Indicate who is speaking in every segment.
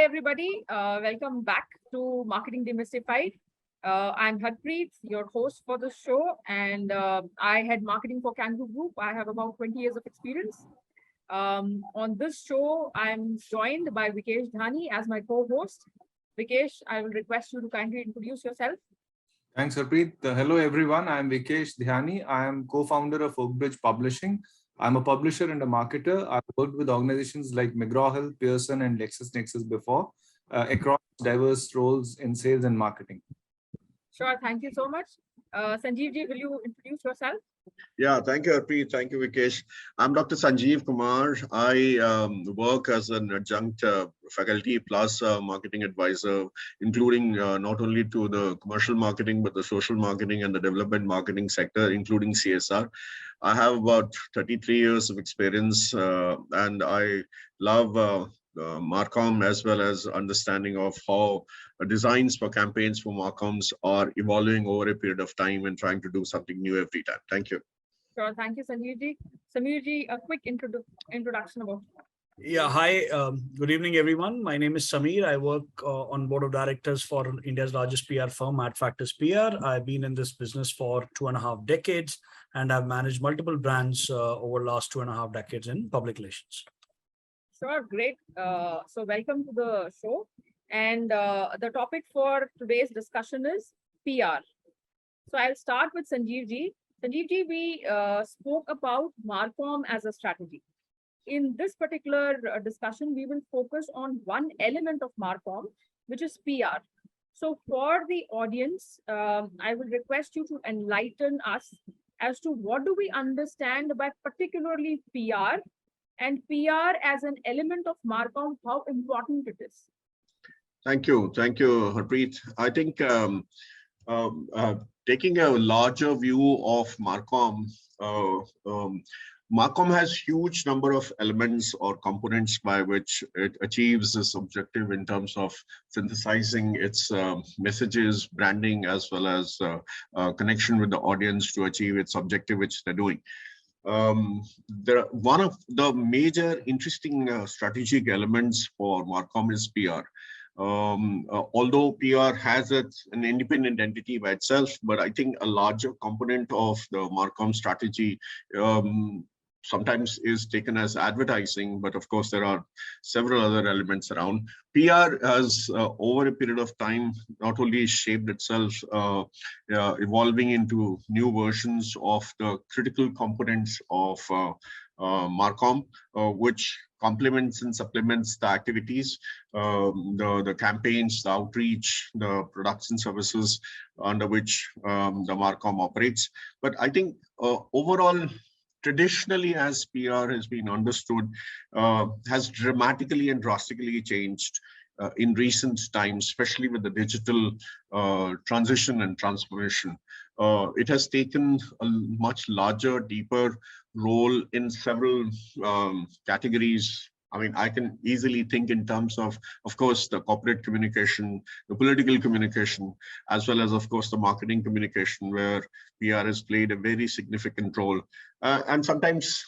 Speaker 1: Hi, everybody. Welcome back to Marketing Demystified. I'm Harpreet, your host for the show, and I head marketing for Kangaroo Group. I have about 20 years of experience. On this show, I'm joined by Vikesh Dhani as my co-host. Vikesh, I will request you to kindly introduce yourself.
Speaker 2: Thanks, Harpreet. Hello, everyone. I'm Vikesh Dhani. I am co-founder of Oakbridge Publishing. I'm a publisher and a marketer. I've worked with organizations like McGraw-Hill, Pearson, and LexisNexis before, across diverse roles in sales and marketing.
Speaker 1: Sure. Thank you so much. Sanjeev ji, will you introduce yourself?
Speaker 3: Yeah, thank you, Harpreet. Thank you, Vikesh. I'm Dr. Sanjeev Kumar. I work as an adjunct faculty plus marketing advisor, including not only to the commercial marketing, but the social marketing and the development marketing sector, including CSR. I have about 33 years of experience and I love Markham as well as understanding of how designs for campaigns for Markhams are evolving over a period of time and trying to do something new every time. Thank you.
Speaker 1: Sure. Thank you, Sanjeev ji. Samir ji, a quick introduction about.
Speaker 4: Yeah, hi. Good evening, everyone. My name is Samir. I work on board of directors for India's largest PR firm, Factors PR. I've been in this business for 2.5 decades, and I've managed multiple brands over the last 2.5 decades in public relations.
Speaker 1: Sure, great. So welcome to the show. And the topic for today's discussion is PR. So I'll start with Sanjeev ji. Sanjeev ji, we spoke about Markham as a strategy. In this particular discussion, we will focus on one element of Markham, which is PR. So for the audience, I will request you to enlighten us as to what do we understand by particularly PR and PR as an element of Markham, how important it is.
Speaker 3: Thank you, Harpreet. I think taking a larger view of Markham, Markham has huge number of elements or components by which it achieves this objective in terms of synthesizing its messages, branding, as well as connection with the audience to achieve its objective, which they're doing. One of the major interesting strategic elements for Markham is PR. Although PR has an independent entity by itself, but I think a larger component of the Markham strategy sometimes is taken as advertising, but of course there are several other elements around. PR has over a period of time not only shaped itself, evolving into new versions of the critical components of Markham, which complements and supplements the activities, the campaigns, the outreach, the products and services under which the Markham operates. But I think overall, traditionally, as PR has been understood, has dramatically and drastically changed in recent times, especially with the digital transition and transformation. It has taken a much larger, deeper role in several categories. I mean, I can easily think in terms of course, the corporate communication, the political communication, as well as, of course, the marketing communication, where PR has played a very significant role. And sometimes,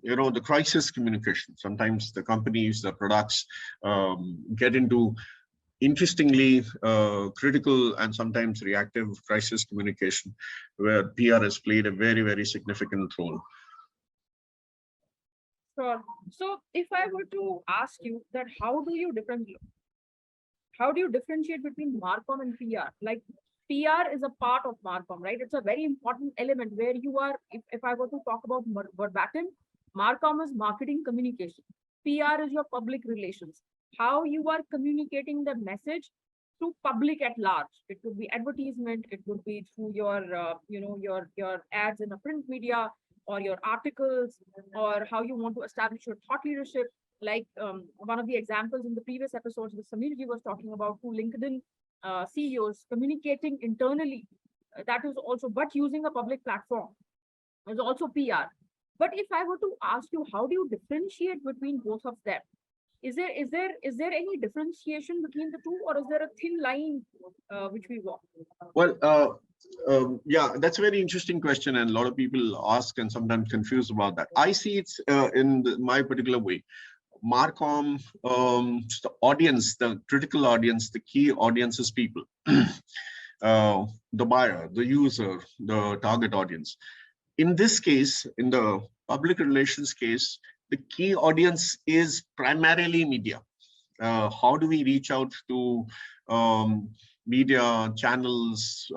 Speaker 3: you know, the crisis communication, sometimes the companies, the products get into interestingly critical and sometimes reactive crisis communication, where PR has played a very, very significant role.
Speaker 1: Sure. So if I were to ask you that, how do you differentiate between Markham and PR? Like, PR is a part of Markham, right? It's a very important element where you are, if I were to talk about verbatim, Markham is marketing communication. PR is your public relations. How you are communicating the message to public at large. It could be advertisement, it could be through your, your ads in a print media, or your articles, or how you want to establish your thought leadership. Like one of the examples in the previous episodes, the Samir ji was talking about two LinkedIn CEOs communicating internally. That is also, but using a public platform is also PR. But if I were to ask you, how do you differentiate between both of them? Is there any differentiation between the two, or is there a thin line which we walk?
Speaker 3: Well, yeah, that's a very interesting question, and a lot of people ask and sometimes confused about that. I see it in my particular way. Markham, the audience, the critical audience, the key audience is people. The buyer, the user, the target audience. In this case, in the public relations case, the key audience is primarily media. How do we reach out to media channels,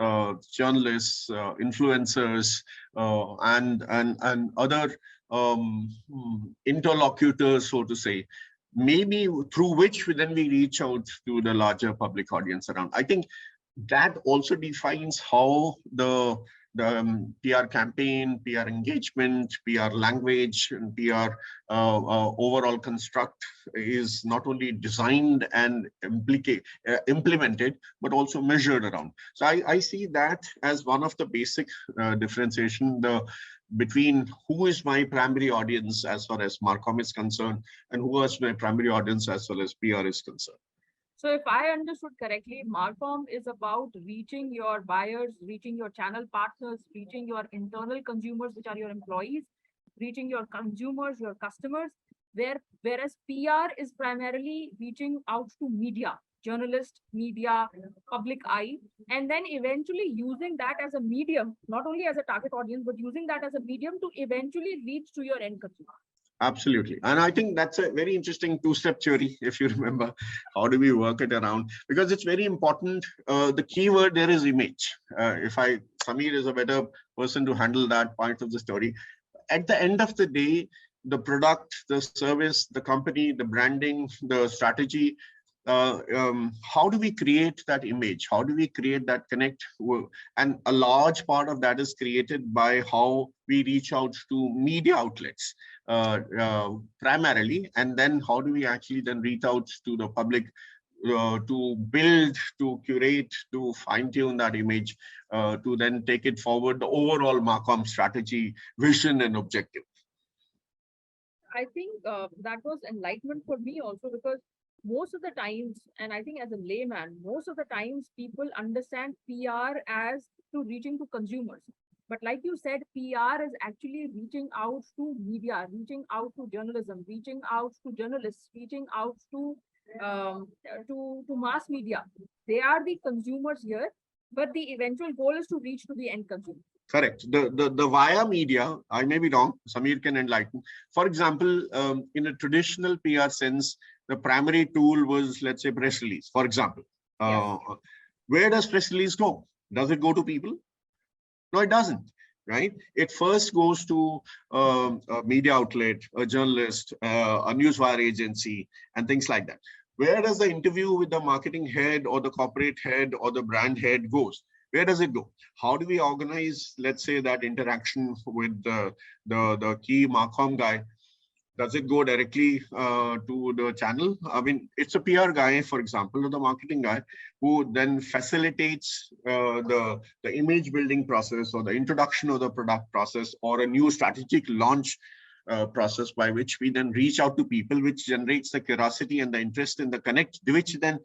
Speaker 3: journalists, influencers, and other interlocutors, so to say, maybe through which then we reach out to the larger public audience around. I think that also defines how the PR campaign, PR engagement, PR language, and PR overall construct is not only designed and implemented, but also measured around. So I see that as one of the basic differentiation between who is my primary audience as far as Markham is concerned, and who is my primary audience as far as PR is concerned.
Speaker 1: So if I understood correctly, Markham is about reaching your buyers, reaching your channel partners, reaching your internal consumers, which are your employees, reaching your consumers, your customers, whereas PR is primarily reaching out to media, journalists, media, public eye, and then eventually using that as a medium, not only as a target audience, but using that as a medium to eventually reach to your end consumer.
Speaker 3: Absolutely. And I think that's a very interesting two-step theory, if you remember. How do we work it around? Because it's very important. The keyword there is image. Samir is a better person to handle that part of the story. At the end of the day, the product, the service, the company, the branding, the strategy, how do we create that image? How do we create that connect? And a large part of that is created by how we reach out to media outlets primarily, and then how do we actually then reach out to the public to build, to curate, to fine-tune that image, to then take it forward, the overall Markham strategy, vision, and objective.
Speaker 1: I think that was enlightenment for me also, because most of the times, and I think as a layman, most of the times people understand PR as to reaching to consumers. But like you said, PR is actually reaching out to media, reaching out to journalism, reaching out to journalists, reaching out to mass media. They are the consumers here, but the eventual goal is to reach to the end consumer.
Speaker 3: Correct. The via media, I may be wrong, Samir can enlighten. For example, in a traditional PR sense, the primary tool was, let's say, press release, for example.
Speaker 1: Yes.
Speaker 3: Where does press release go? Does it go to people? No, it doesn't, right? It first goes to a media outlet, a journalist, a newswire agency, and things like that. Where does the interview with the marketing head or the corporate head or the brand head goes? Where does it go? How do we organize, let's say, that interaction with the key Markham guy? Does it go directly to the channel? I mean, it's a PR guy, for example, or the marketing guy, who then facilitates the image building process or the introduction of the product process or a new strategic launch process by which we then reach out to people, which generates the curiosity and the interest in the connect, which then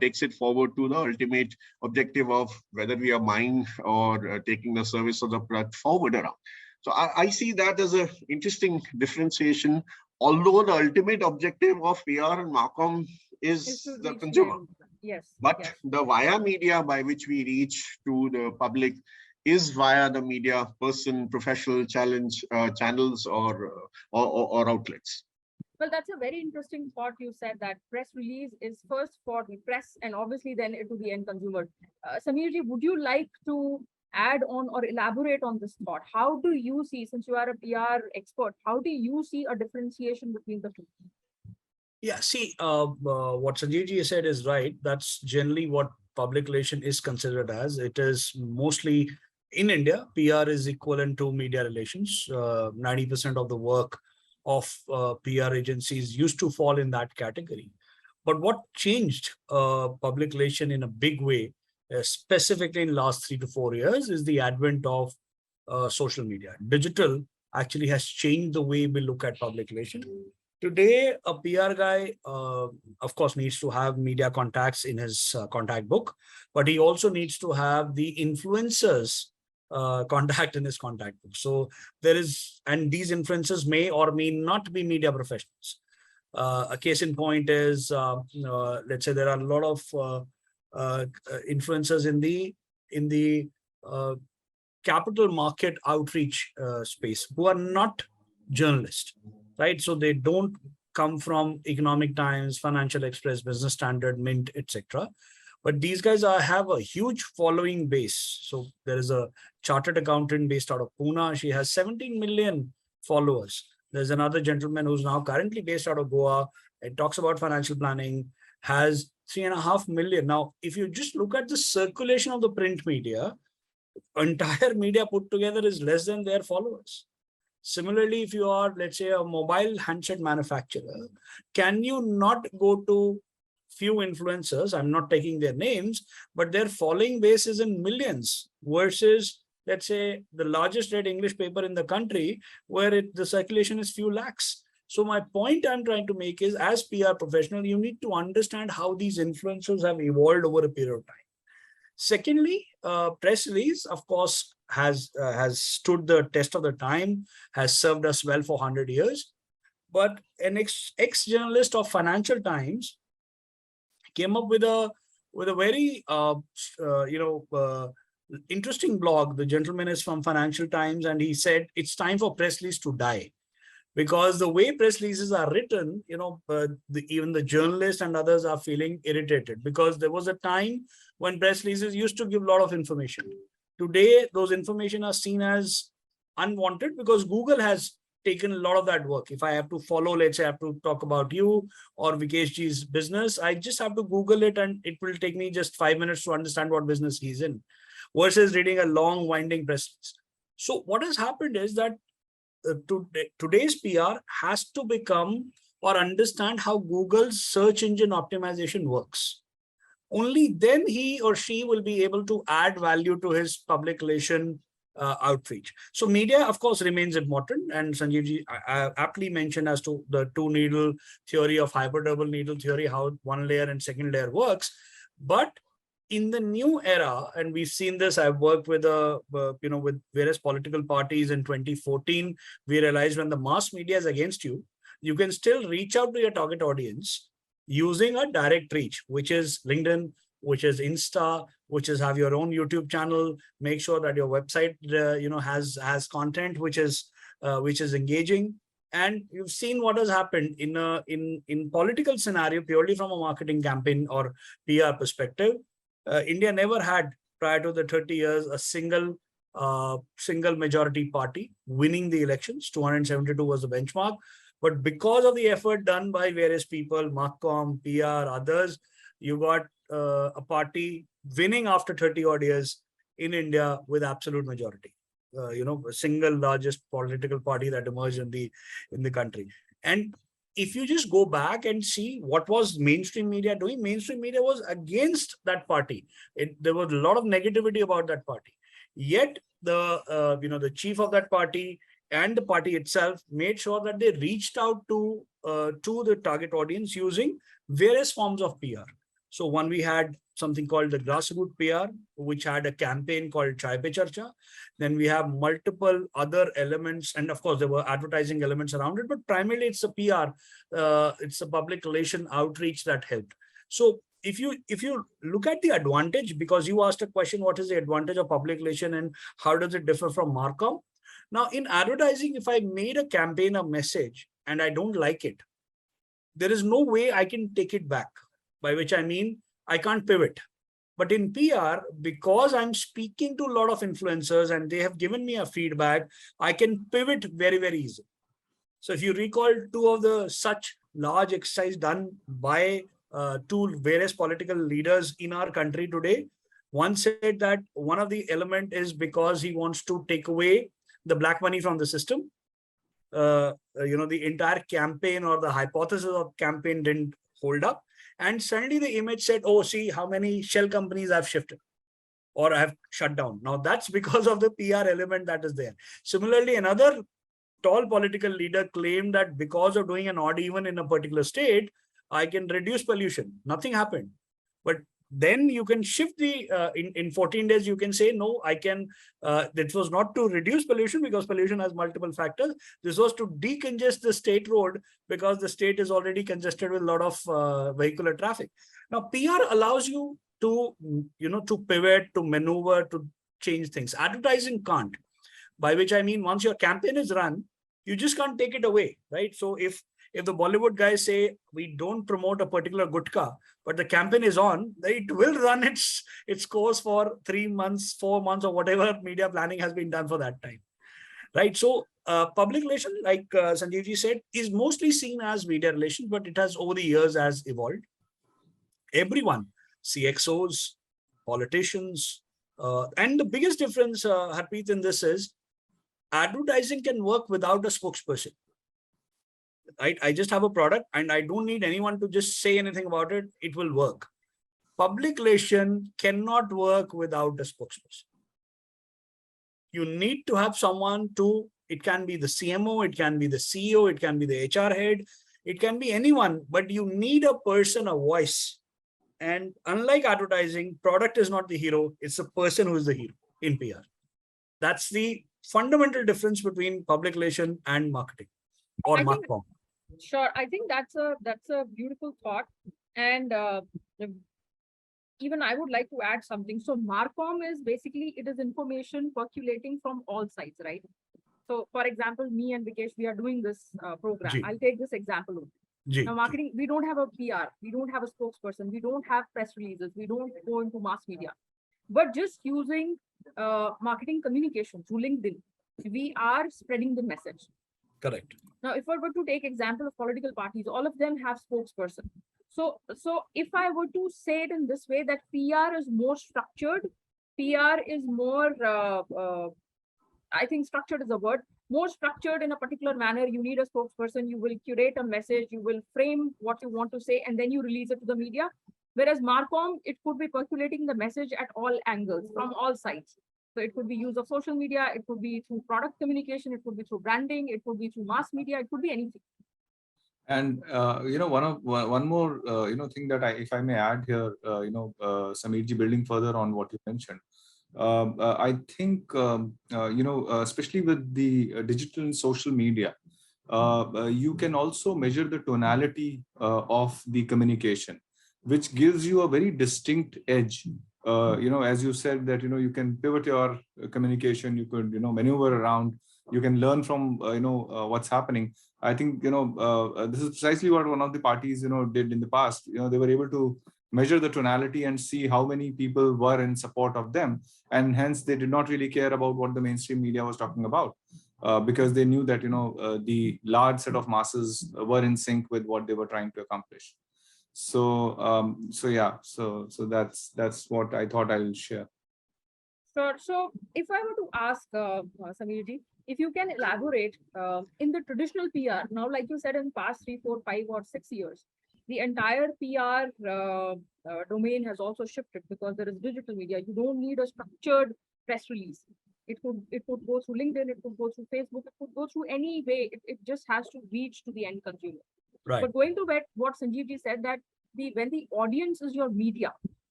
Speaker 3: takes it forward to the ultimate objective of whether we are buying or taking the service or the product forward around. So I see that as an interesting differentiation, although the ultimate objective of PR and Markham is the consumer.
Speaker 1: Yes.
Speaker 3: But
Speaker 1: yes.
Speaker 3: the via media by which we reach to the public is via the media person, professional channels or outlets.
Speaker 1: Well, that's a very interesting thought. You said that press release is first for the press and obviously then to the end consumer. Sameerji, would you like to add on or elaborate on this thought? How do you see, since you are a PR expert, how do you see a differentiation between the two?
Speaker 4: Yeah, see, what Sanjeevji said is right. That's generally what public relation is considered as. It is mostly in India, PR is equivalent to media relations. 90% of the work of PR agencies used to fall in that category. But what changed public relation in a big way, specifically in the last 3 to 4 years, is the advent of social media. Digital actually has changed the way we look at public relation. Today, a PR guy, of course, needs to have media contacts in his contact book, but he also needs to have the influencers contact in his contact book. So there is, and these influencers may or may not be media professionals. A case in point is, let's say there are a lot of influencers in the uh, capital market outreach space who are not journalists, right? So they don't come from Economic Times, Financial Express, Business Standard, Mint, etc. But these guys have a huge following base. So there is a chartered accountant based out of Pune. She has 17 million followers. There's another gentleman who's now currently based out of Goa. It talks about financial planning, has 3.5 million. Now, if you just look at the circulation of the print media, entire media put together is less than their followers. Similarly, if you are, let's say, a mobile handset manufacturer, can you not go to few influencers? I'm not taking their names, but their following base is in millions versus, let's say, the largest read English paper in the country where the circulation is few lakhs. So my point I'm trying to make is, as PR professional, you need to understand how these influencers have evolved over a period of time. Secondly, press release, of course, has stood the test of the time, has served us well for 100 years. But an ex-journalist of Financial Times came up with a very interesting blog. The gentleman is from Financial Times, and he said it's time for press release to die. Because the way press releases are written, even the journalists and others are feeling irritated, because there was a time when press releases used to give a lot of information. Today, those information are seen as unwanted because Google has taken a lot of that work. If I have to follow, let's say I have to talk about you or Vikeshji's business, I just have to Google it and it will take me just 5 minutes to understand what business he's in versus reading a long winding press release. So what has happened is that today's PR has to become or understand how Google's search engine optimization works. Only then he or she will be able to add value to his public relation outreach. So media, of course, remains important. And Sanjeevji aptly mentioned as to the two needle theory of hyperdouble needle theory, how one layer and second layer works. But in the new era, and we've seen this, I've worked with with various political parties in 2014. We realized when the mass media is against you, you can still reach out to your target audience using a direct reach, which is LinkedIn, which is Insta, which is have your own YouTube channel. Make sure that your website has content which is engaging. And you've seen what has happened in political scenario purely from a marketing campaign or PR perspective. India never had, prior to the 30 years, a single majority party winning the elections. 272 was the benchmark. But because of the effort done by various people, Markham, PR, others, you got a party winning after 30 odd years in India with absolute majority. A single largest political party that emerged in the country. And if you just go back and see what was mainstream media doing, mainstream media was against that party. There was a lot of negativity about that party. Yet the chief of that party and the party itself made sure that they reached out to the target audience using various forms of PR. So one, we had something called the grassroots PR, which had a campaign called Chai Pe Charcha. Then we have multiple other elements. And of course, there were advertising elements around it, but primarily it's a PR. It's a public relation outreach that helped. So if you look at the advantage, because you asked a question, what is the advantage of public relation and how does it differ from Markham? Now, in advertising, if I made a campaign, a message, and I don't like it, there is no way I can take it back, by which I mean I can't pivot. But in PR, because I'm speaking to a lot of influencers and they have given me a feedback, I can pivot very, very easily. So if you recall two of the such large exercise done by two various political leaders in our country today, one said that one of the element is because he wants to take away the black money from the system. The entire campaign or the hypothesis of campaign didn't hold up. And suddenly the image said, oh, see how many shell companies have shifted or have shut down. Now that's because of the PR element that is there. Similarly, another tall political leader claimed that because of doing an odd even in a particular state, I can reduce pollution. Nothing happened. But then you can shift the, in 14 days, you can say, no, I can, this was not to reduce pollution because pollution has multiple factors. This was to decongest the state road because the state is already congested with a lot of vehicular traffic. Now, PR allows you to, to pivot, to maneuver, to change things. Advertising can't, by which I mean, once your campaign is run, you just can't take it away, right? So if the Bollywood guys say we don't promote a particular gutka, but the campaign is on, it will run its course for 3 months, 4 months, or whatever media planning has been done for that time, right? So public relation, like Sanjeevji said, is mostly seen as media relations, but it has over the years has evolved. Everyone, CXOs, politicians, and the biggest difference, Harpreet, in this is advertising can work without a spokesperson. Right? I just have a product and I don't need anyone to just say anything about it. It will work. Public relation cannot work without a spokesperson. You need to have someone to, it can be the CMO, it can be the CEO, it can be the HR head, it can be anyone, but you need a person, a voice. And unlike advertising, product is not the hero, it's the person who is the hero in PR. That's the fundamental difference between public relation and marketing or marketing.
Speaker 1: Sure, I think that's a beautiful thought, and even I would like to add something. So Markham is basically, it is information percolating from all sides, right? So for example, me and Vikesh, we are doing this program.
Speaker 4: Ji.
Speaker 1: I'll take this example.
Speaker 4: Ji.
Speaker 1: Now marketing, we don't have a PR, we don't have a spokesperson, we don't have press releases, we don't go into mass media, but just using marketing communication through LinkedIn, we are spreading the message.
Speaker 4: Correct.
Speaker 1: Now, if I were to take example of political parties, all of them have spokesperson. So if I were to say it in this way, that PR is more structured, PR is more, I think structured is a word, more structured in a particular manner. You need a spokesperson, you will curate a message, you will frame what you want to say, and then you release it to the media. Whereas Markham, it could be percolating the message at all angles, from all sides. So it could be use of social media, it could be through product communication, it could be through branding, it could be through mass media, it could be anything.
Speaker 2: And one more thing that if I may add here, Sameerji, building further on what you mentioned, I think especially with the digital and social media, you can also measure the tonality of the communication, which gives you a very distinct edge. As you said that, you can pivot your communication, you could, maneuver around, you can learn from, what's happening. I think, this is precisely what one of the parties, did in the past. They were able to measure the tonality and see how many people were in support of them. And hence they did not really care about what the mainstream media was talking about, because they knew that, the large set of masses were in sync with what they were trying to accomplish. So that's what I thought I'll share.
Speaker 1: Sure. So if I were to ask Sameerji, if you can elaborate in the traditional PR, now, like you said, in past 3, 4, 5, or 6 years, the entire PR domain has also shifted because there is digital media. You don't need a structured press release. It could go through LinkedIn, it could go through Facebook, it could go through any way. It just has to reach to the end consumer.
Speaker 4: Right.
Speaker 1: But going to what Sanjeevji said, that when the audience is your media.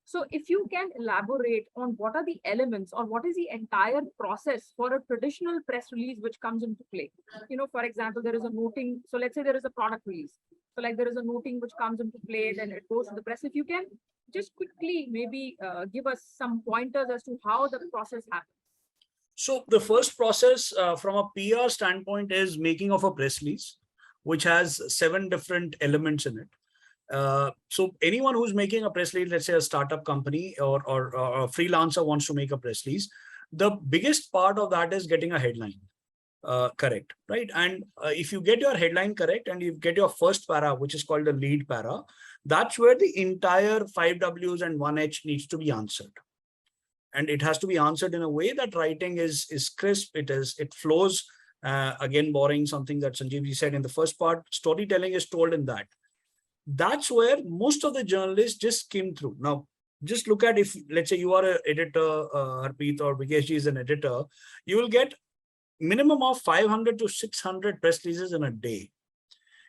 Speaker 1: So if you can elaborate on what are the elements or what is the entire process for a traditional press release which comes into play. For example, there is a noting. So let's say there is a product release. So like there is a noting which comes into play, then it goes to the press. If you can just quickly maybe give us some pointers as to how the process happens.
Speaker 4: So the first process from a PR standpoint is making of a press release, which has 7 different elements in it. So anyone who's making a press release, let's say a startup company or a freelancer wants to make a press release, the biggest part of that is getting a headline correct, right? And if you get your headline correct and you get your first para, which is called the lead para, that's where the entire 5 Ws and 1 H needs to be answered. And it has to be answered in a way that writing is crisp, it flows. Again, borrowing something that Sanjeevji said in the first part, storytelling is told in that. That's where most of the journalists just skim through. Now, just look at, if let's say you are an editor, Harpreet or Vikeshji is an editor, you will get minimum of 500 to 600 press releases in a day.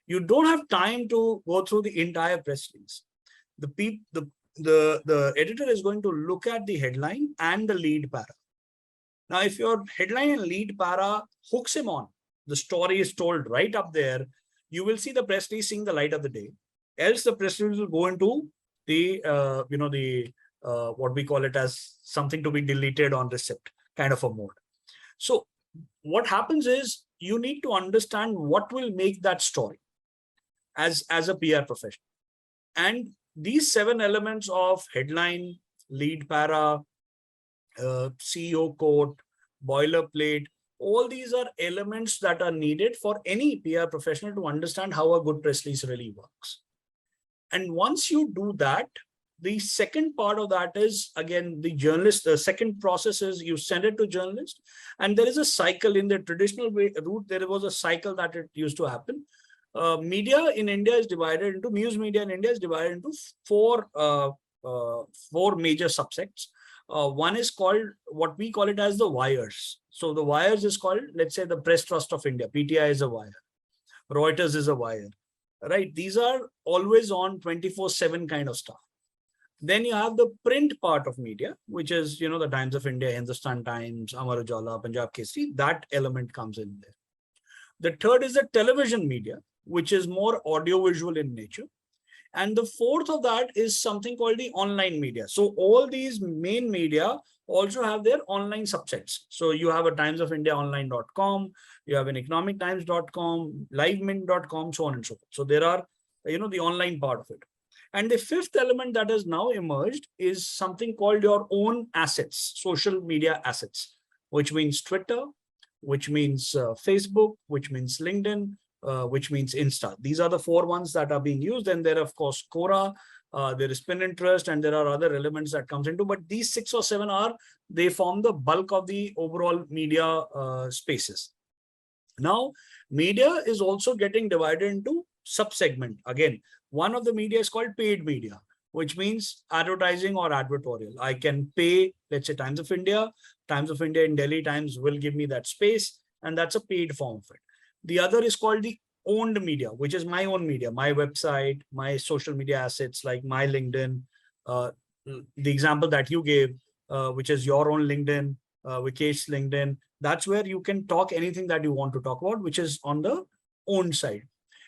Speaker 4: You don't have time to go through the entire press release. The the editor is going to look at the headline and the lead para. Now, if your headline and lead para hooks him on, the story is told right up there, you will see the press release seeing the light of the day. Else the press release will go into the, what we call it as something to be deleted on receipt kind of a mode. So what happens is you need to understand what will make that story as a PR professional. And these 7 elements of headline, lead para, CEO quote, boilerplate, all these are elements that are needed for any PR professional to understand how a good press release really works. And once you do that, the second part of that is, again, the journalist, the second process is you send it to journalist, and there is a cycle. In the traditional route, there was a cycle that it used to happen. Media in India is divided into, news media in India is divided into 4 major subsects. One is called, what we call it as the wires. So the wires is called, let's say, the Press Trust of India. PTI is a wire. Reuters is a wire, right? These are always on 24/7 kind of stuff. Then you have the print part of media, which is, the Times of India, Hindustan Times, Amar Ujala, Punjab Kesari. That element comes in there. The third is the television media, which is more audiovisual in nature. And the fourth of that is something called the online media. So all these main media also have their online subsets. So you have a Times of India online.com, you have an economictimes.com, livemint.com, so on and so forth. So there are, the online part of it. And the fifth element that has now emerged is something called your own assets, social media assets, which means Twitter, which means Facebook, which means LinkedIn, which means Insta. These are the 4 ones that are being used. And there, of course, Quora, there is Pinterest, and there are other elements that comes into, but these 6 or 7 they form the bulk of the overall media spaces. Now, media is also getting divided into sub-segment. Again, one of the media is called paid media, which means advertising or advertorial. I can pay, let's say, Times of India in Delhi Times will give me that space, and that's a paid form of it. The other is called the owned media, which is my own media, my website, my social media assets like my LinkedIn, the example that you gave, which is your own LinkedIn, Vikesh's LinkedIn. That's where you can talk anything that you want to talk about, which is on the owned side.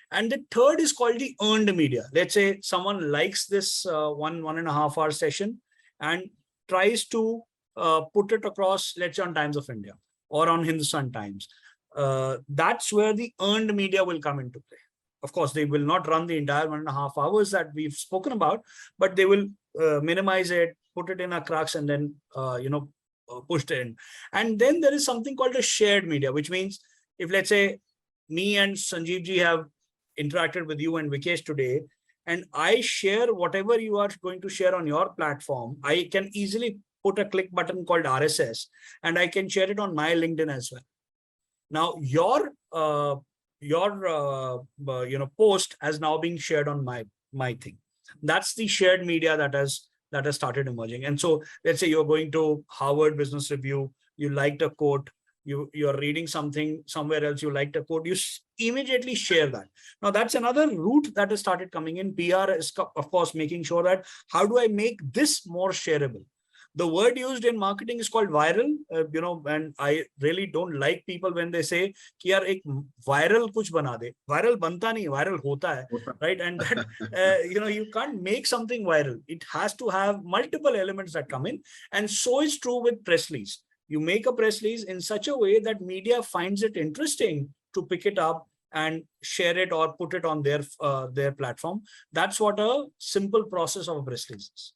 Speaker 4: And the third is called the earned media. Let's say someone likes this 1.5 hour session and tries to put it across, let's say, on Times of India or on Hindustan Times. That's where the earned media will come into play. Of course, they will not run the entire 1.5 hours that we've spoken about, but they will minimize it, put it in a crux, and then push it in. And then there is something called a shared media, which means if, let's say, me and Sanjeev ji have interacted with you and Vikesh today, and I share whatever you are going to share on your platform, I can easily put a click button called RSS, and I can share it on my LinkedIn as well. Now, your post has now been shared on my thing. That's the shared media that has started emerging. And so let's say you're going to Harvard Business Review, you liked a quote, you're reading something somewhere else, you liked a quote, you immediately share that. Now, that's another route that has started coming in. PR is, of course, making sure that how do I make this more shareable? The word used in marketing is called viral, and I really don't like people when they say कि यार एक viral कुछ बना दे. Viral बनता नहीं, viral होता है, right? And that, you can't make something viral. It has to have multiple elements that come in. And so is true with press release. You make a press release in such a way that media finds it interesting to pick it up and share it or put it on their platform. That's what a simple process of a press release is.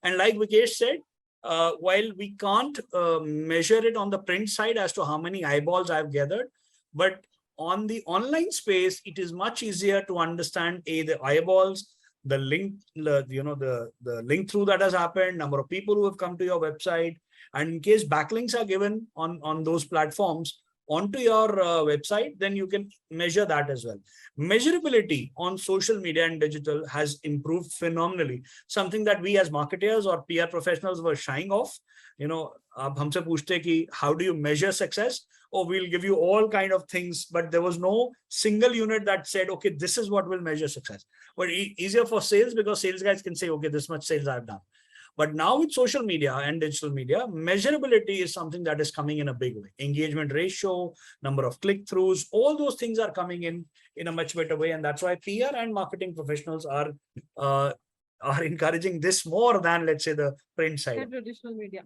Speaker 4: And like Vikesh said, while we can't measure it on the print side as to how many eyeballs I've gathered, but on the online space, it is much easier to understand the eyeballs, the link, the link through that has happened, number of people who have come to your website, and in case backlinks are given on those platforms, onto your website, then you can measure that as well. Measurability on social media and digital has improved phenomenally, something that we as marketers or PR professionals were shying off. आप हमसे पूछते कि how do you measure success? Or we'll give you all kind of things, but there was no single unit that said, okay, this is what will measure success. But easier for sales, because sales guys can say, okay, this much sales I've done. But now with social media and digital media, measurability is something that is coming in a big way. Engagement ratio, number of click-throughs, all those things are coming in a much better way. And that's why PR and marketing professionals are encouraging this more than, let's say, the print side.
Speaker 1: The traditional media.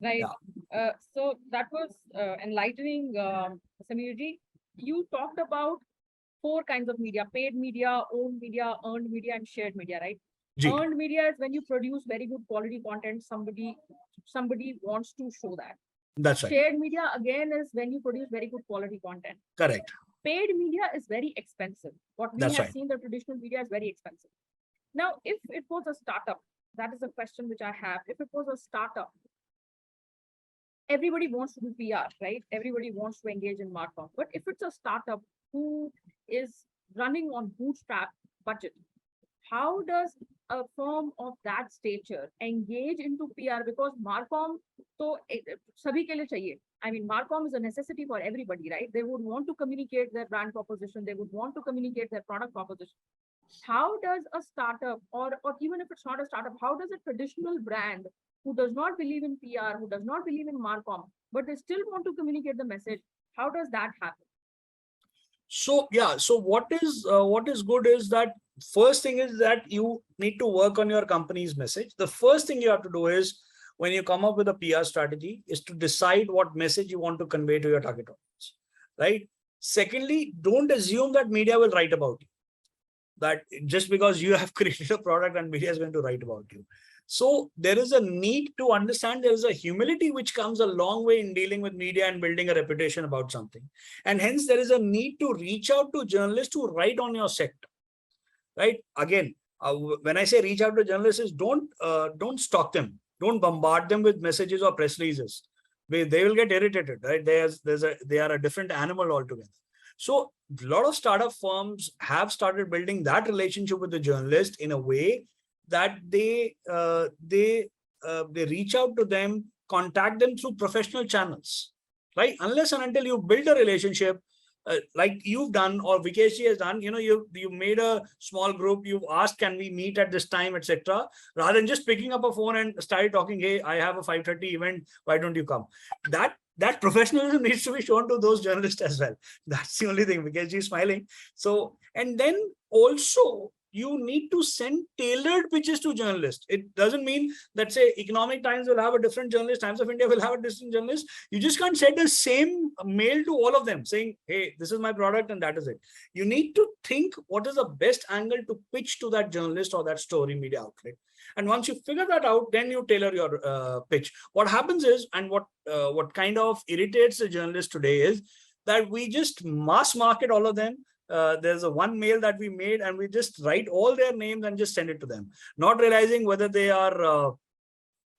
Speaker 1: Right.
Speaker 4: Yeah.
Speaker 1: So that was enlightening, Sameerji. You talked about 4 kinds of media: paid media, owned media, earned media, and shared media, right?
Speaker 4: Ji.
Speaker 1: Earned media is when you produce very good quality content. Somebody wants to show that.
Speaker 4: That's right.
Speaker 1: Shared media again is when you produce very good quality content.
Speaker 4: Correct.
Speaker 1: Paid media is very expensive. What we
Speaker 4: That's
Speaker 1: have
Speaker 4: right.
Speaker 1: seen, the traditional media is very expensive. Now, if it was a startup, that is a question which I have. If it was a startup, everybody wants to do PR, right? Everybody wants to engage in Markham. But if it's a startup who is running on bootstrap budget, how does a firm of that stature engage into PR? Because Markham, so sabhi ke liye chahiye. I mean, Markham is a necessity for everybody, right? They would want to communicate their brand proposition. They would want to communicate their product proposition. How does a startup, or even if it's not a startup, how does a traditional brand who does not believe in PR, who does not believe in Markham, but they still want to communicate the message, how does that happen?
Speaker 4: So yeah, so what is good is that first thing is that you need to work on your company's message. The first thing you have to do is, when you come up with a PR strategy, is to decide what message you want to convey to your target audience, right? Secondly, don't assume that media will write about you, that just because you have created a product and media is going to write about you. So there is a need to understand, there is a humility which comes a long way in dealing with media and building a reputation about something. And hence there is a need to reach out to journalists who write on your sector, right? Again, when I say reach out to journalists, is don't stalk them. Don't bombard them with messages or press releases. They will get irritated, right? They are a different animal altogether. So a lot of startup firms have started building that relationship with the journalist in a way that they reach out to them, contact them through professional channels, right? Unless and until you build a relationship, like you've done or Vikesh has done, you made a small group, you've asked, can we meet at this time, etc. Rather than just picking up a phone and started talking, hey, I have a 5:30 event, why don't you come? That professionalism needs to be shown to those journalists as well. That's the only thing. Vikesh is smiling. So, and then also, you need to send tailored pitches to journalists. It doesn't mean that, say, Economic Times will have a different journalist, Times of India will have a different journalist. You just can't send the same mail to all of them saying, hey, this is my product and that is it. You need to think what is the best angle to pitch to that journalist or that story media outlet. And once you figure that out, then you tailor your pitch. What happens is, and what kind of irritates the journalist today is that we just mass market all of them. There's a one mail that we made and we just write all their names and just send it to them, not realizing whether they are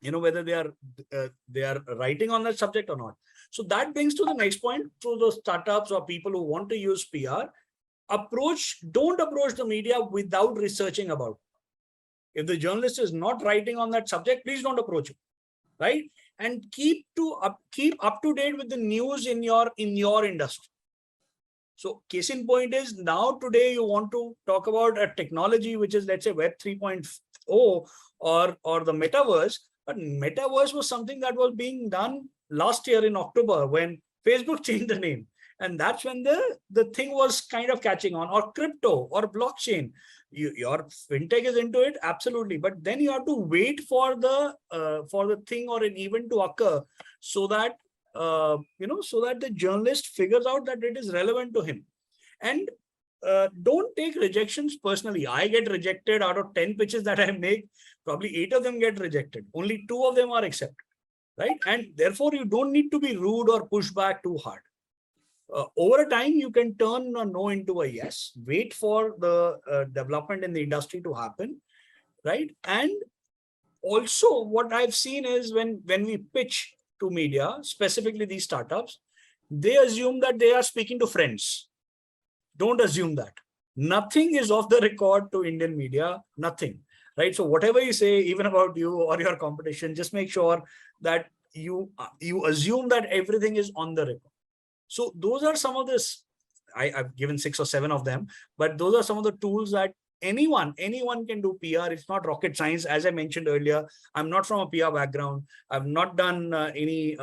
Speaker 4: whether they are writing on that subject or not. So that brings to the next point, to the startups or people who want to use PR. Don't approach the media without researching about it. If the journalist is not writing on that subject, please don't approach it, right? And keep up to date with the news in your industry. So case in point is, now today you want to talk about a technology which is, let's say, Web 3.0 or the metaverse. But metaverse was something that was being done last year in October when Facebook changed the name. And that's when the thing was kind of catching on, or crypto or blockchain. Your fintech is into it, absolutely. But then you have to wait for the thing or an event to occur so that so that the journalist figures out that it is relevant to him. And don't take rejections personally. I get rejected out of 10 pitches that I make, probably 8 of them get rejected. Only 2 of them are accepted, right? And therefore, you don't need to be rude or push back too hard. Over a time, you can turn a no into a yes. Wait for the development in the industry to happen, right? And also, what I've seen is when we pitch to media, specifically these startups, they assume that they are speaking to friends. Don't assume that. Nothing is off the record to Indian media, nothing, right? So whatever you say, even about you or your competition, just make sure that you assume that everything is on the record. So those are some of this. I've given 6 or 7 of them, but those are some of the tools that anyone can do PR. It's not rocket science. As I mentioned earlier, I'm not from a PR background. I've not done any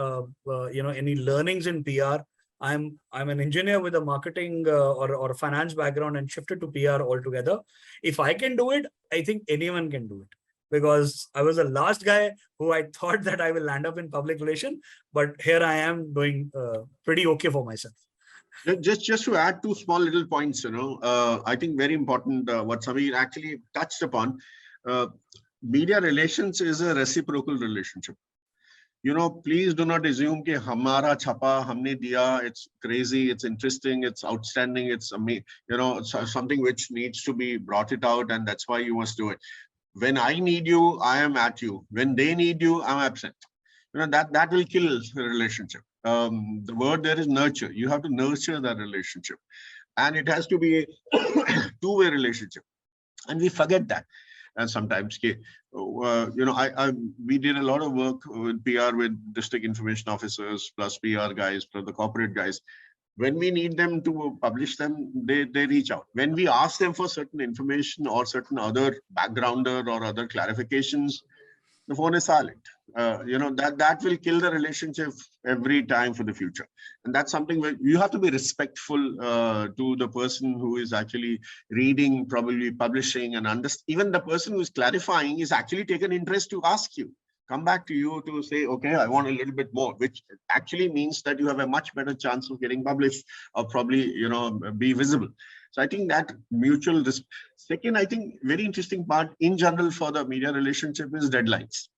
Speaker 4: learnings in PR. I'm an engineer with a marketing or a finance background and shifted to PR altogether. If I can do it, I think anyone can do it, because I was the last guy who I thought that I will land up in public relation, but here I am doing pretty okay for myself.
Speaker 3: Just to add 2 small little points, I think very important what Samir actually touched upon. Media relations is a reciprocal relationship. Please do not assume that hamara chapa, humne diya, it's crazy, it's interesting, it's outstanding, it's something which needs to be brought it out, and that's why you must do it. When I need you, I am at you. When they need you, I'm absent. That will kill the relationship. The word there is nurture. You have to nurture that relationship, and it has to be a two-way relationship. And we forget that. And sometimes, we did a lot of work with PR with district information officers, plus PR guys, plus the corporate guys. When we need them to publish them, they reach out. When we ask them for certain information or certain other backgrounder or other clarifications, the phone is silent. That will kill the relationship every time for the future. And that's something where you have to be respectful to the person who is actually reading, probably publishing, and even the person who is clarifying is actually taken interest to ask you, come back to you to say, okay, I want a little bit more, which actually means that you have a much better chance of getting published or probably, be visible. So I think that mutual respect. Second, I think very interesting part in general for the media relationship is deadlines.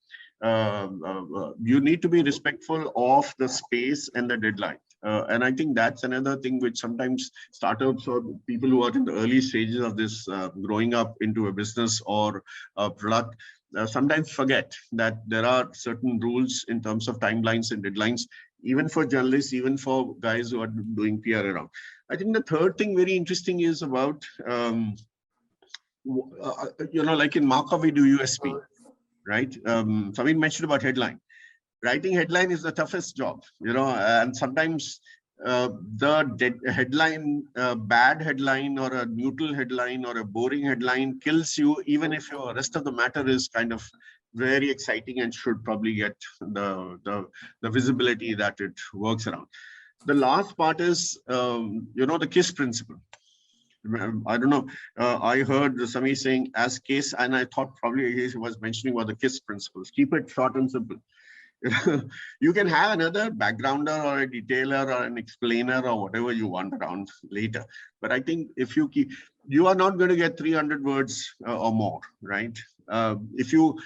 Speaker 3: You need to be respectful of the space and the deadline. And I think that's another thing which sometimes startups or people who are in the early stages of this growing up into a business or a product sometimes forget that there are certain rules in terms of timelines and deadlines, even for journalists, even for guys who are doing PR around. I think the third thing very interesting is about, like in Markham, we do USP, right? Samir mentioned about headline. Writing headline is the toughest job, and sometimes the headline, bad headline or a neutral headline or a boring headline kills you, even if your rest of the matter is kind of very exciting and should probably get the visibility that it works around. The last part is, the KISS principle. I don't know. I heard Samir saying as case, and I thought probably he was mentioning about the KISS principles. Keep it short and simple. You can have another backgrounder or a detailer or an explainer or whatever you want around later. But I think if you are not going to get 300 words or more, right? If you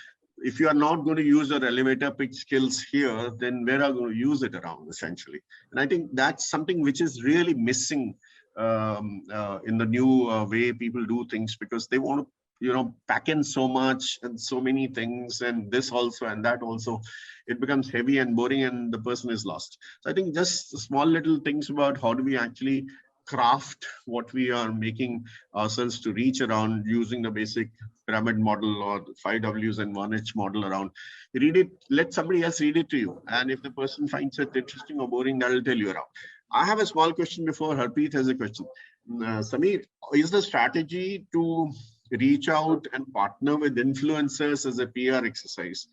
Speaker 3: are not going to use your elevator pitch skills here, then where are you going to use it around, essentially? And I think that's something which is really missing in the new way people do things, because they want to pack in so much and so many things and this also and that also. It becomes heavy and boring and the person is lost. So I think just small little things about how do we actually craft what we are making ourselves to reach around, using the basic pyramid model or the 5 Ws and 1H model around. Read it, let somebody else read it to you. And if the person finds it interesting or boring, that will tell you around. I have a small question before Harpreet has a question. Samir, is the strategy to reach out and partner with influencers as a PR exercise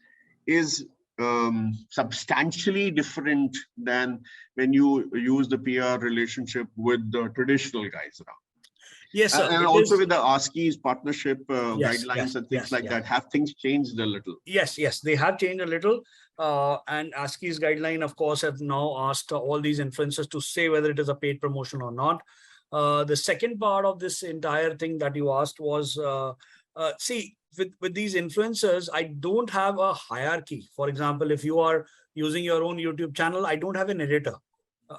Speaker 3: is substantially different than when you use the PR relationship with the traditional guys around?
Speaker 4: Yes, sir.
Speaker 3: And also with the ASCII's partnership guidelines and things like that, have things changed a little?
Speaker 4: Yes, they have changed a little. And ASCII's guideline, of course, have now asked all these influencers to say whether it is a paid promotion or not. The second part of this entire thing that you asked was, see, with these influencers, I don't have a hierarchy. For example, if you are using your own YouTube channel, I don't have an editor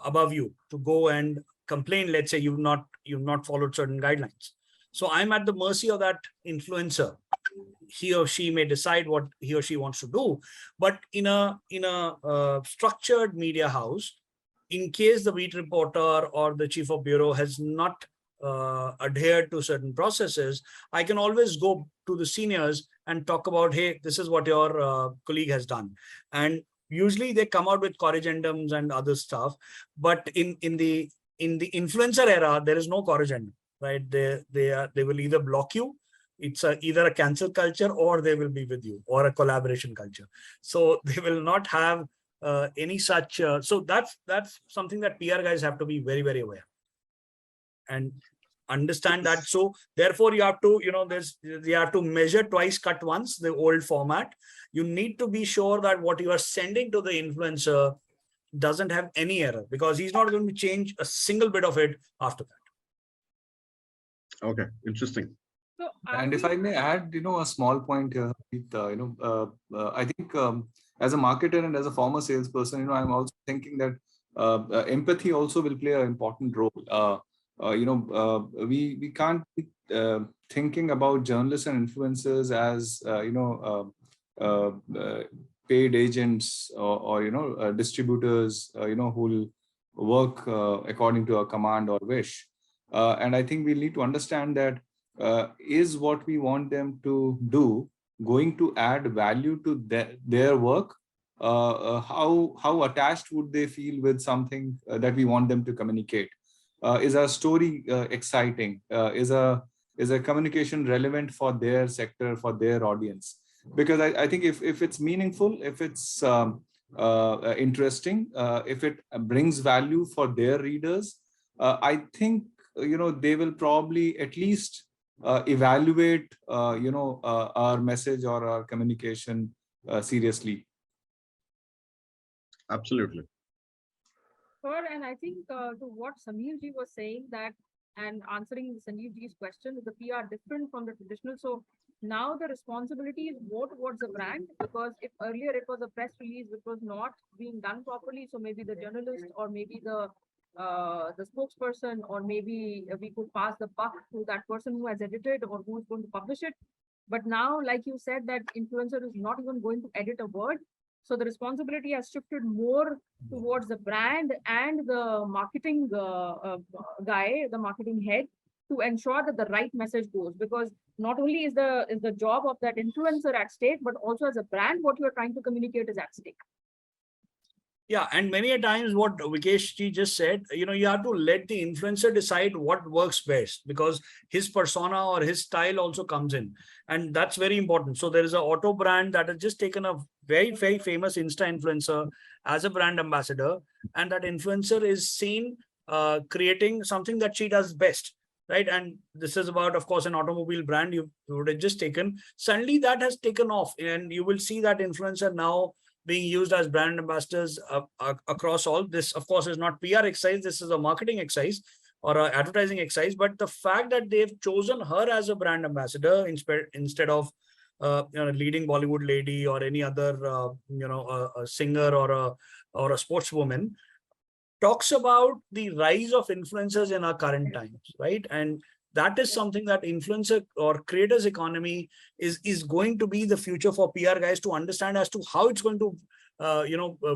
Speaker 4: above you to go and complain. Let's say you've not followed certain guidelines. So I'm at the mercy of that influencer. He or she may decide what he or she wants to do. But in a structured media house, in case the beat reporter or the chief of bureau has not adhered to certain processes, I can always go to the seniors and talk about, hey, this is what your colleague has done. And usually they come out with corrigendums and other stuff. But in the influencer era, there is no corrigendum, right? They will either block you. It's either a cancel culture, or they will be with you, or a collaboration culture. So they will not have any such. So that's something that PR guys have to be very, very aware and understand that. So therefore you have to, you have to measure twice, cut once, the old format. You need to be sure that what you are sending to the influencer doesn't have any error, because he's not going to change a single bit of it after that.
Speaker 3: Okay, interesting.
Speaker 1: So
Speaker 2: And if I may add, a small point here, I think as a marketer and as a former salesperson, I'm also thinking that empathy also will play an important role. We can't be thinking about journalists and influencers as paid agents or distributors who will work according to a command or wish. And I think we need to understand that is what we want them to do going to add value to their work? How attached would they feel with something that we want them to communicate? Is our story exciting? Is a communication relevant for their sector, for their audience? Because I think if it's meaningful, if it's interesting, if it brings value for their readers, I think they will probably at least evaluate our message or our communication seriously.
Speaker 3: Absolutely.
Speaker 1: Sure, and I think to what Samir ji was saying, that and answering Sanjeev ji's question, is the PR different from the traditional? So now the responsibility is more towards the brand, because if earlier it was a press release which was not being done properly, so maybe the journalist or maybe the spokesperson, or maybe we could pass the buck to that person who has edited or who is going to publish it. But now, like you said, that influencer is not even going to edit a word. So the responsibility has shifted more towards the brand and the marketing guy, the marketing head, to ensure that the right message goes. Because not only is the job of that influencer at stake, but also as a brand, what you are trying to communicate is at stake.
Speaker 4: Yeah, and many a times what Vikesh ji just said, you have to let the influencer decide what works best, because his persona or his style also comes in, and that's very important. So there is an auto brand that has just taken a very, very famous Insta influencer as a brand ambassador, and that influencer is seen creating something that she does best, right? And this is about, of course, an automobile brand you would have just taken. Suddenly that has taken off, and you will see that influencer now being used as brand ambassadors across all. This, of course, is not PR exercise. This is a marketing exercise or an advertising exercise. But the fact that they've chosen her as a brand ambassador instead of a leading Bollywood lady or any other a singer or a sportswoman, talks about the rise of influencers in our current times, right? And that is something that influencer or creators economy is going to be the future for PR guys to understand as to how it's going to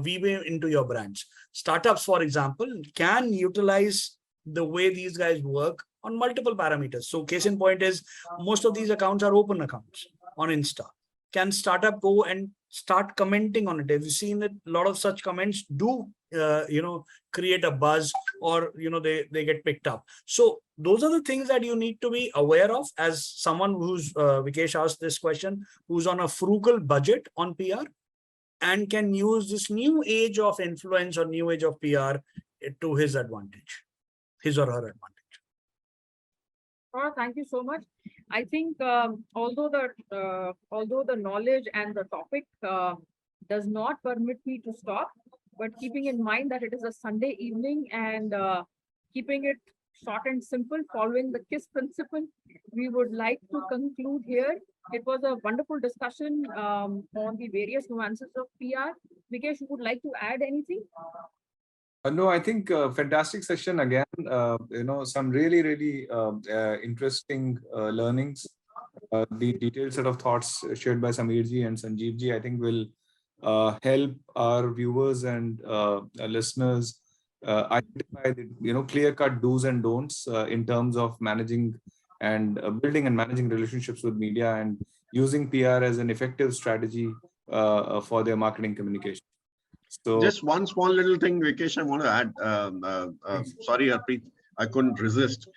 Speaker 4: weave into your brands. Startups, for example, can utilize the way these guys work on multiple parameters. So case in point is, most of these accounts are open accounts on Insta. Can startup go and start commenting on it? Have you seen that a lot of such comments do create a buzz, or they get picked up? So those are the things that you need to be aware of as someone who's Vikesh asked this question, who's on a frugal budget on PR and can use this new age of influence or new age of PR to his advantage, his or her advantage.
Speaker 1: Thank you so much. I think although the knowledge and the topic does not permit me to stop, but keeping in mind that it is a Sunday evening and keeping it short and simple, following the KISS principle, we would like to conclude here. It was a wonderful discussion on the various nuances of PR. Vikesh, you would like to add anything?
Speaker 2: No, I think fantastic session again. Some really, really interesting learnings. The detailed set of thoughts shared by Samir ji and Sanjeev ji, I think will help our viewers and listeners identify the clear-cut do's and don'ts in terms of managing and building and managing relationships with media and using PR as an effective strategy for their marketing communication. So
Speaker 3: just one small little thing, Vikesh, I want to add. Sorry, Harpreet, I couldn't resist.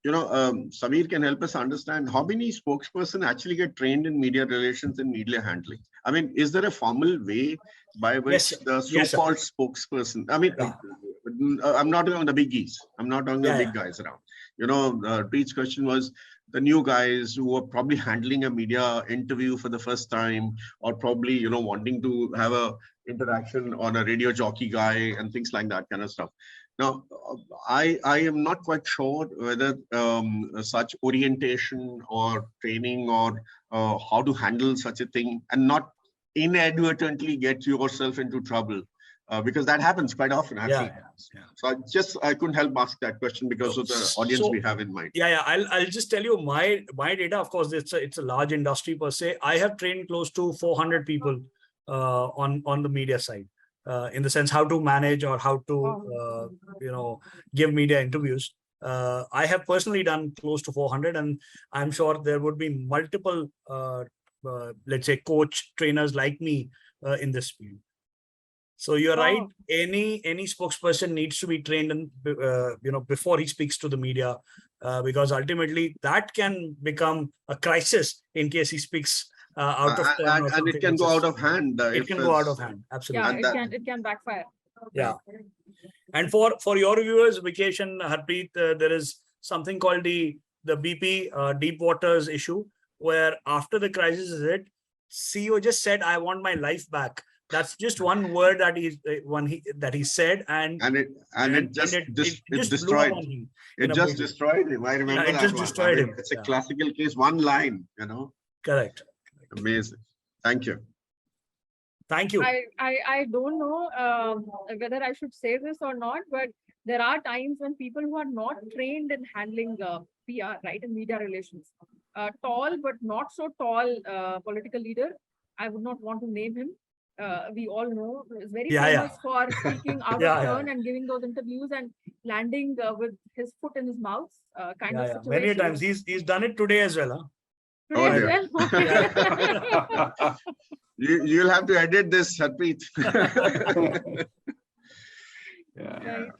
Speaker 3: Samir can help us understand how many spokesperson actually get trained in media relations and media handling. I mean, is there a formal way by which
Speaker 4: Yes,
Speaker 3: the
Speaker 4: yes, sir.
Speaker 3: so-called spokesperson, I mean, I'm not talking about the biggies. I'm not talking about the big guys around. Preet's question was the new guys who are probably handling a media interview for the first time, or probably, wanting to have a interaction on a radio jockey guy and things like that kind of stuff. Now, I am not quite sure whether such orientation or training or how to handle such a thing and not inadvertently get yourself into trouble, because that happens quite often. I've seen. So I couldn't help ask that question because of the audience we have in mind.
Speaker 4: I'll just tell you my data. Of course, it's a large industry per se. I have trained close to 400 people on the media side. In the sense how to manage or how to give media interviews. I have personally done close to 400, and I'm sure there would be multiple let's say coach trainers like me in this field. So you're right, any spokesperson needs to be trained in, before he speaks to the media, because ultimately that can become a crisis in case he speaks out of turn,
Speaker 3: and it can go out of hand.
Speaker 4: It can go out of hand. Absolutely.
Speaker 1: Yeah, it can backfire.
Speaker 4: Yeah. And for your viewers, Vikesh and Harpreet, there is something called the BP deep waters issue, where after the crisis is hit, CEO just said, "I want my life back." That's just one word that he said, and it just destroyed him. It just destroyed him. I remember that. It just destroyed him.
Speaker 3: It's a classical case. One line,
Speaker 4: Correct.
Speaker 3: Amazing. Thank you.
Speaker 4: Thank you.
Speaker 1: I don't know whether I should say this or not, but there are times when people who are not trained in handling PR, right, in media relations, tall but not so tall political leader, I would not want to name him. We all know is very famous for speaking out of turn and giving those interviews and landing with his foot in his mouth kind of situation.
Speaker 4: Many times he's done it today as well. Huh?
Speaker 3: You'll have to edit this, Harpreet.
Speaker 1: Right.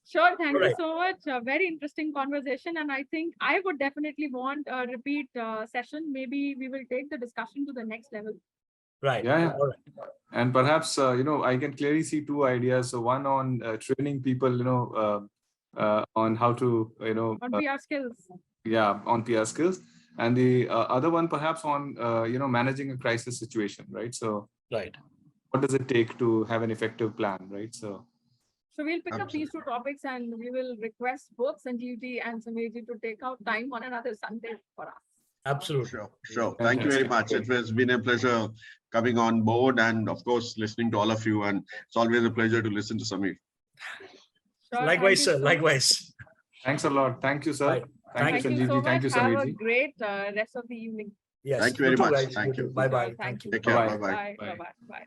Speaker 1: Sure, thank you so much. A very interesting conversation, and I think I would definitely want a repeat session. Maybe we will take the discussion to the next level.
Speaker 4: Right.
Speaker 2: Yeah. And perhaps I can clearly see two ideas. So one on training people, on how to
Speaker 1: on PR skills.
Speaker 2: Yeah, on PR skills, and the other one perhaps on managing a crisis situation, right? So what does it take to have an effective plan, right? So
Speaker 1: we'll pick up these two topics, and we will request both Sanjeevji and Samirji to take out time on another Sunday for us.
Speaker 4: Absolutely.
Speaker 3: Sure. Thank you very much. It has been a pleasure coming on board and, of course, listening to all of you. And it's always a pleasure to listen to Samir.
Speaker 1: Sure,
Speaker 4: likewise, sir. Likewise.
Speaker 2: Thanks a lot. Thank you, sir.
Speaker 1: Thank you so much.
Speaker 2: Thank you,
Speaker 1: Have
Speaker 2: Samirji.
Speaker 1: a great rest of the evening.
Speaker 4: Yes.
Speaker 3: Thank you very much. Thank you.
Speaker 4: Bye-bye.
Speaker 1: Thank you.
Speaker 3: Take care.
Speaker 1: Bye. Bye.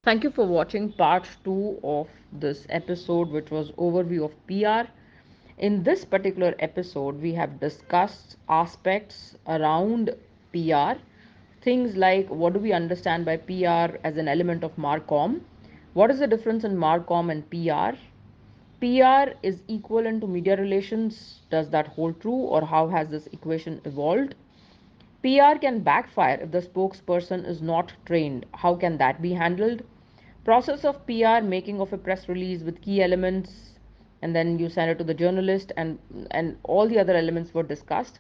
Speaker 5: Thank you for watching part 2 of this episode, which was overview of PR. In this particular episode, we have discussed aspects around PR, things like what do we understand by PR as an element of Marcom, what is the difference in Marcom and PR, PR is equivalent to media relations, does that hold true, or how has this equation evolved? PR can backfire if the spokesperson is not trained. How can that be handled? Process of PR, making of a press release with key elements, and then you send it to the journalist, and all the other elements were discussed.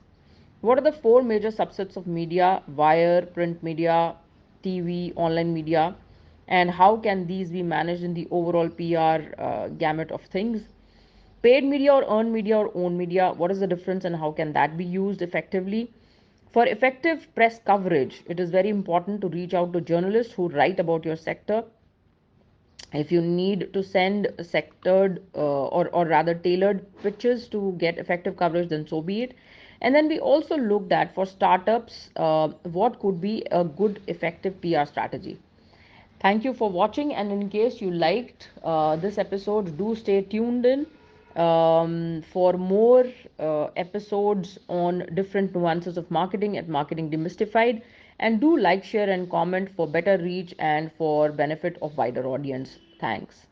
Speaker 5: What are the 4 major subsets of media: wire, print media, TV, online media, and how can these be managed in the overall PR gamut of things? Paid media or earned media or owned media, what is the difference and how can that be used effectively? For effective press coverage, it is very important to reach out to journalists who write about your sector. If you need to send sectored or rather tailored pitches to get effective coverage, then so be it. And then we also looked at, for startups, what could be a good effective PR strategy. Thank you for watching. And in case you liked this episode, do stay tuned in for more episodes on different nuances of marketing at Marketing Demystified. And do like, share, and comment for better reach and for benefit of wider audience. Thanks.